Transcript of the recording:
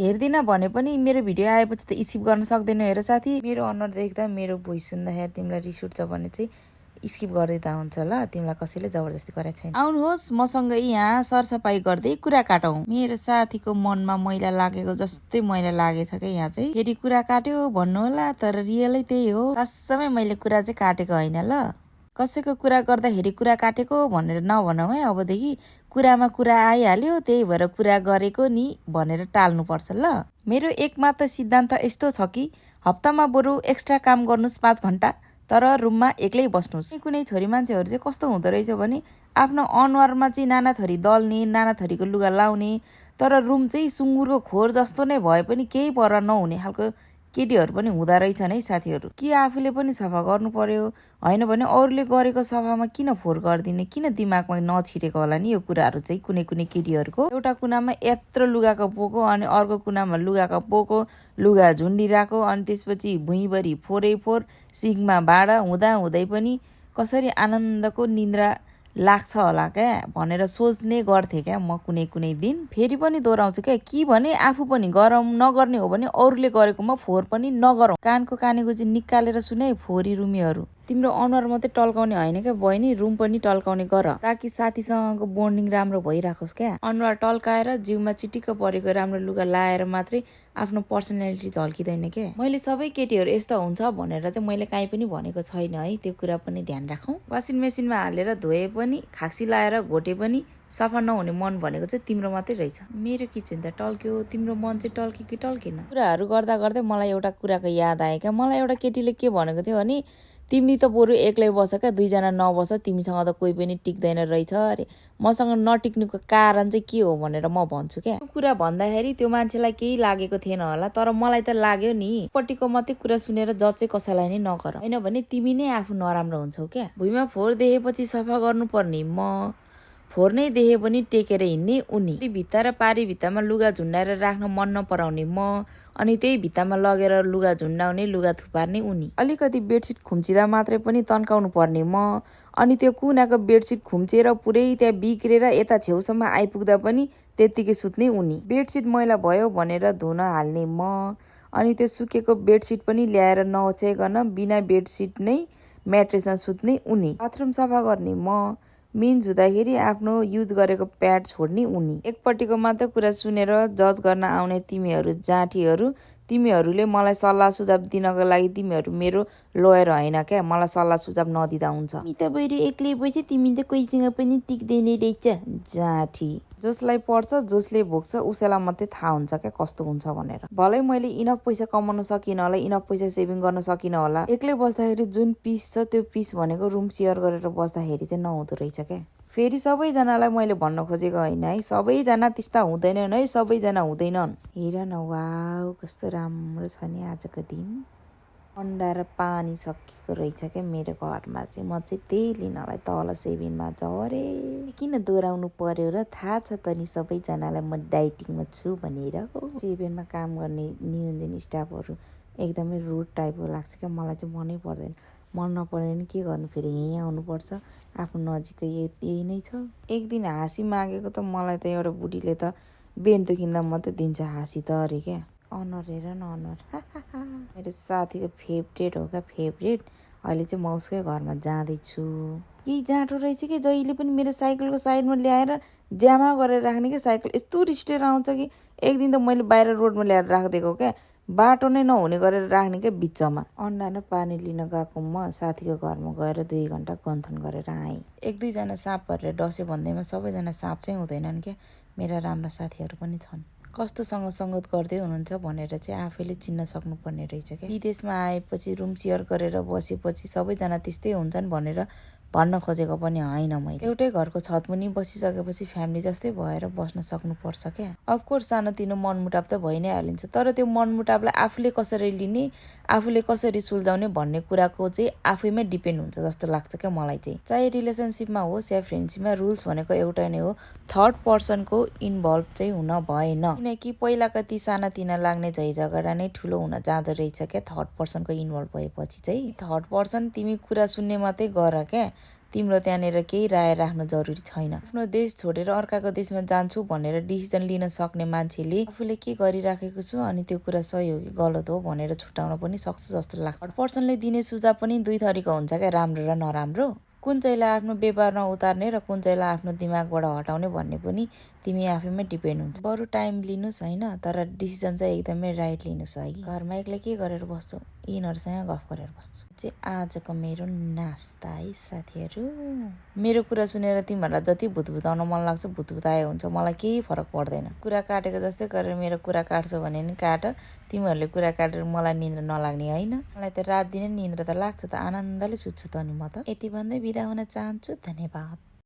हेर्दिन भने पनि मेरो भिडियो आएपछि त स्किप गर्न सक्दैनौ हेर साथी। मेरो अनुहार देख्दा मेरो भोइस सुन्दाखेरि तिमीलाई रिस उठ्छ भने चाहिँ स्किप गर्दिँदा हुन्छ ल, तिमीलाई कसैले जबरजस्ती गरेको छैन। आउनुहोस् मसँगै यहाँ सरसफाई गर्दै कुरा काटौँ। मेरो साथीको मनमा मैला लागेको जस्तै मैला लागेछ क्या यहाँ चाहिँ। फेरि कुरा काट्यो भन्नु होला, तर रियलै त्यही हो। खासमै मैले कुरा चाहिँ काटेको होइन ल। कसैको कुरा गर्दाखेरि कुरा काटेको भनेर नभनौ है। अबदेखि कुरामा कुरा आइहाल्यो त्यही भएर कुरा गरेको नि भनेर टाल्नुपर्छ ल। मेरो एकमात्र सिद्धान्त यस्तो छ कि हप्तामा बरु एक्स्ट्रा काम गर्नुस् 5 घण्टा, तर रुममा एक्लै बस्नुस्। कुनै छोरी मान्छेहरू चाहिँ कस्तो हुँदो रहेछ भने आफ्नो अनुहारमा चाहिँ नाना थरी दल्ने, नाना थरीको लुगा लाउने, तर रुम चाहिँ सुँगुरको खोर जस्तो नै भए पनि केही परवाह नहुने खालको केटीहरू पनि हुँदा रहेछन् है साथीहरू। कि आफूले पनि सफा गर्नु पर्यो, होइन भने अरूले गरेको सफामा किन फोहोर गरिदिने, किन दिमागमा नछिरेको होला नि यो कुराहरू चाहिँ कुनै कुनै केटीहरूको। एउटा कुनामा यत्रो लुगाको पोको अनि अर्को कुनामा लुगाको पोको, लुगा झुन्डिरहेको, अनि त्यसपछि भुइँभरि फोरै फोर, सिङमा भाँडा हुँदा हुँदै पनि कसरी आनन्दको निन्द्रा लाग्छ होला क्या भनेर सोच्ने गर्थे क्या म कुनै कुनै दिन। फेरि पनि दोहोऱ्याउँछु क्या, कि भने आफू पनि गरम नगर्ने हो भने अरूले गरेकोमा फोहोर पनि नगरौँ। कानको कानेको चाहिँ निकालेर सुने फोहोरी रुमीहरू। तिम्रो अनुहार मात्रै टल्काउने होइन क्या बहिनी, रुम पनि टल्काउने गर, ताकि साथीसँगको बोन्डिङ राम्रो भइराखोस् क्या। अनुहार टल्काएर जिउमा चिटिक्क परेको राम्रो लुगा लाएर मात्रै आफ्नो पर्सनालिटी झल्किँदैन क्या। मैले सबै केटीहरू यस्तो हुन्छ भनेर चाहिँ मैले काहीँ पनि भनेको छैन है, त्यो कुरा पनि ध्यान राखौँ। वासिङ मेसिनमा हालेर धोए पनि, खाक्सी लाएर घोटे पनि सफा नहुने मन भनेको चाहिँ तिम्रो मात्रै रहेछ। मेरो किचन त टल्क्यो, तिम्रो मन चाहिँ टल्क्यो कि टल्केन। कुराहरू गर्दा गर्दै मलाई एउटा कुराको याद आयो क्या। मलाई एउटा केटीले के भनेको थियो भने तिमी त बरु एक्लै बस क्या, 2 जना नबस, तिमीसँग त कोही पनि टिक्दैन रहेछ अरे। मसँग नटिक्नुको कारण चाहिँ के हो भनेर म भन्छु क्या। त्यो कुरा भन्दाखेरि त्यो मान्छेलाई केही लागेको थिएन होला, तर मलाई त लाग्यो नि। पट्टिको मात्रै कुरा सुनेर जज चाहिँ कसैलाई नै नगर, होइन भने तिमी नै आफू नराम्रो हुन्छौ क्या। भुइँमा फोहोर देखेपछि सफा गर्नुपर्ने म, फोहोर नै देखे पनि टेकेर हिँड्ने उनी, भित्ता र पारी भित्तामा लुगा झुन्डाएर राख्न मन नपराउने म, अनि त्यही भित्तामा लगेर लुगा झुन्डाउने, लुगा थुपार्ने उनी। अलिकति बेडसिट खुम्चिँदा मात्रै पनि तन्काउनु पर्ने म, अनि त्यो कुनाको बेडसिट खुम्चिएर पुरै त्यहाँ बिग्रेर यता छेउसम्म आइपुग्दा पनि त्यत्तिकै सुत्ने उनी। बेडसिट मैला भयो भनेर धुन हाल्ने म, अनि त्यो सुकेको बेडसिट पनि ल्याएर नओछ्याइकन बिना बेडसिट नै म्याट्रेसमा सुत्ने उनी। बाथरुम सफा गर्ने म, मिन्स हुँदाखेरि आफ्नो युज गरेको प्याड छोड्ने उनी। एकपट्टिको मात्र कुरा सुनेर जज गर्न आउने तिमीहरू जाँठीहरू, तिमीहरूले मलाई सल्लाह सुझाव दिनको लागि तिमीहरू मेरो लोयर होइन क्या, मलाई सल्लाह सुझाव नदिँदा हुन्छ। तिमी त बहिरो एक्लै बसी तिमी त कोहीसँग पनि टिक्दैन रहेछ जाँठी। जसलाई पर्छ, जसले भोग्छ उसैलाई मात्रै थाहा हुन्छ क्या कस्तो हुन्छ भनेर। भलै मैले इनफ पैसा कमाउन सकिनँ होला, इनफ पैसा सेभिङ गर्न सकिनँ होला, एक्लै बस्दाखेरि जुन पिस छ त्यो पिस भनेको रुम सेयर गरेर बस्दाखेरि चाहिँ नहुँदो रहेछ क्या। फेरि सबैजनालाई मैले भन्न खोजेको होइन है, सबैजना त्यस्ता हुँदैनन् है, सबैजना हुँदैनन्। हेर न, वाउ कस्तो राम्रो छ नि आजको दिन। अन्डा र पानी सकिएको रहेछ क्या मेरो घरमा चाहिँ। म चाहिँ त्यही लिनलाई तल सेभिनमा झरे। किन दोहोऱ्याउनु पर्यो र, थाहा छ त नि सबैजनालाई म डाइटिङमा छु भनेर। सेभिनमा काम गर्ने न्यू स्टाफहरू एकदमै रुड टाइपको लाग्छ क्या, मलाई चाहिँ मनै पर्दैन। मन नपर्यो भने के गर्नु, फेरि यहीँ आउनुपर्छ, आफ्नो नजिकै यही नै छ। एक दिन हाँसी मागेको त मलाई त एउटा बुढीले त बेन दुखिँदा मात्रै दिन्छ हाँसी त अरे क्या। अनुहार हेर न अनुहार, मेरो साथीको फेभरेट हो क्या, फेभरेट। अहिले चाहिँ म उसकै घरमा जाँदैछु। यही जाँटो रहेछ कि जहिले पनि मेरो साइकलको साइडमा ल्याएर ज्यामा गरेर राख्ने क्या। साइकल यस्तो रिस्टेर आउँछ कि एक दिन त मैले बाहिर रोडमा ल्याएर राखिदिएको क्या, बाटो नै नहुने गरेर राख्ने क्या बिचमा। अन्डा र पानी लिन गएको म साथीको घरमा गएर 2 घन्टा गन्थन गरेर आएँ। 1-2 जना साँपहरूले डस्यो भन्दैमा सबैजना साँप चाहिँ हुँदैनन् क्या, मेरा राम्रा साथीहरू पनि छन्। कस्तोसँग सङ्गत गर्दै हुनुहुन्छ भनेर चाहिँ आफैले चिन्न सक्नुपर्ने रहेछ क्या। विदेशमा आएपछि रुम सेयर गरेर बसेपछि सबैजना त्यस्तै हुन्छन् भनेर भन्न खोजेको पनि होइन मैले। एउटै घरको छतमुनि बसिसकेपछि फ्यामिली जस्तै भएर बस्न सक्नुपर्छ क्या। अफकोर्स सानोतिनो मनमुटाव त भइ नै हालिन्छ, तर त्यो मनमुटावलाई आफूले कसरी लिने, आफूले कसरी सुल्झाउने भन्ने कुराको चाहिँ आफैमै डिपेन्ड हुन्छ जस्तो लाग्छ क्या मलाई चाहिँ। चाहे रिलेसनसिपमा होस् या फ्रेन्डसिपमा, रुल्स भनेको एउटै नै हो, थर्ड पर्सनको इन्भल्भ चाहिँ हुन भएन। किनकि पहिलाका ती सानातिना लाग्ने झैझगडा नै ठुलो हुन जाँदो रहेछ क्या थर्ड पर्सनको इन्भल्भ भएपछि चाहिँ। थर्ड पर्सन तिमी कुरा सुन्ने मात्रै गर क्या, तिम्रो त्यहाँनिर केही राय राख्नु जरुरी छैन। आफ्नो देश छोडेर अर्काको देशमा जान्छु भनेर डिसिजन लिन सक्ने मान्छेले आफूले के गरिराखेको छु अनि त्यो कुरा सही हो कि गलत हो भनेर छुटाउन पनि सक्छ जस्तो लाग्छ। पर्सनले दिने सुझाव पनि दुई थरीको हुन्छ क्या, राम्रो र नराम्रो। कुन चाहिँलाई आफ्नो व्यवहारमा उतार्ने र कुन चाहिँलाई आफ्नो दिमागबाट हटाउने भन्ने पनि तिमी आफैमै डिपेन्ड हुन्छ। बरु टाइम लिनुहोस् होइन, तर डिसिजन चाहिँ एकदमै राइट लिनुहोस् है। घरमा एक्लै के गरेर बस्छु, यिनीहरूसँग गफ गरेर बस्छु चाहिँ आजको मेरो नास्ता है साथीहरू। मेरो कुरा सुनेर तिमीहरूलाई जति भुतभुताउन मन लाग्छ भुतभुताए हुन्छ, मलाई केही फरक पर्दैन। कुरा काटेको जस्तै गरेर मेरो कुरा काट्छौ भने नि काट, तिमीहरूले कुरा काटेर मलाई निन्द्रा नलाग्ने होइन। मलाई त रात दिन निन्द्रा त लाग्छ त, आनन्दले सुत्छु त नि म त। यति भन्दै बिदा हुन चाहन्छु, धन्यवाद।